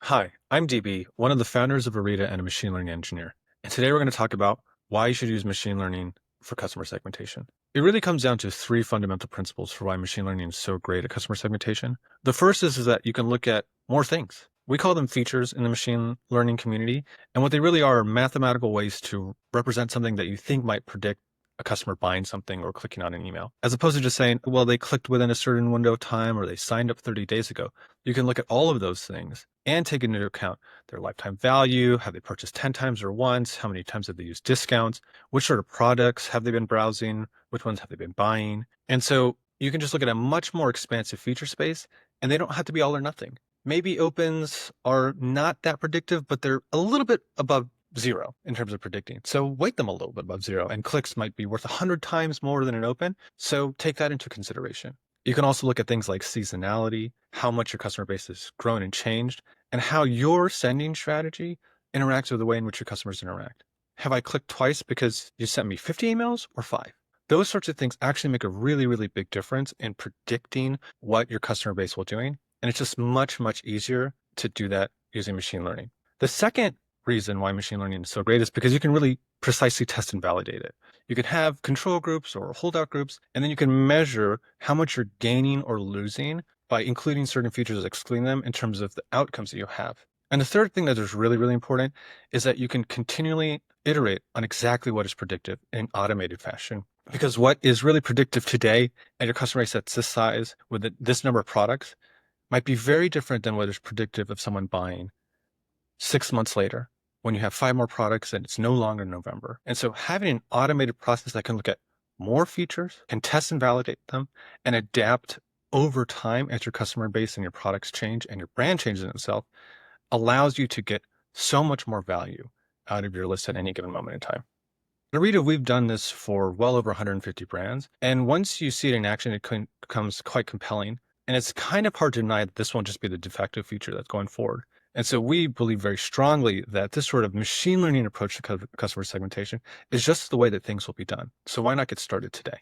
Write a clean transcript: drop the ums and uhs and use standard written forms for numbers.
Hi, I'm DB, one of the founders of Arita and a machine learning engineer. And today we're going to talk about why you should use machine learning for customer segmentation. It really comes down to three fundamental principles for why machine learning is so great at customer segmentation. The first is that you can look at more things. We call them features in the machine learning community. And what they really are mathematical ways to represent something that you think might predict a customer buying something or clicking on an email, as opposed to just saying, well, they clicked within a certain window of time or they signed up 30 days ago. You can look at all of those things and take into account their lifetime value. Have they purchased 10 times or once? How many times have they used discounts? Which sort of products have they been browsing? Which ones have they been buying? And so you can just look at a much more expansive feature space, and they don't have to be all or nothing. Maybe opens are not that predictive, but they're a little bit above zero in terms of predicting. So weight them a little bit above zero, and clicks might be worth 100 times more than an open. So take that into consideration. You can also look at things like seasonality, how much your customer base has grown and changed, and how your sending strategy interacts with the way in which your customers interact. Have I clicked twice because you sent me 50 emails or five? Those sorts of things actually make a really, really big difference in predicting what your customer base will doing. And it's just much, much easier to do that using machine learning. The second reason why machine learning is so great is because you can really precisely test and validate it. You can have control groups or holdout groups, and then you can measure how much you're gaining or losing by including certain features or excluding them in terms of the outcomes that you have. And the third thing that is really, really important is that you can continually iterate on exactly what is predictive in automated fashion. Because what is really predictive today at your customer base that's this size with this number of products might be very different than what is predictive of someone buying 6 months later when you have five more products and it's no longer November. And so having an automated process that can look at more features, can test and validate them, and adapt over time as your customer base and your products change and your brand changes in itself allows you to get so much more value out of your list at any given moment in time. At Arita, we've done this for well over 150 brands. And once you see it in action, it becomes quite compelling. And it's kind of hard to deny that this won't just be the de facto feature that's going forward. And so we believe very strongly that this sort of machine learning approach to customer segmentation is just the way that things will be done. So why not get started today?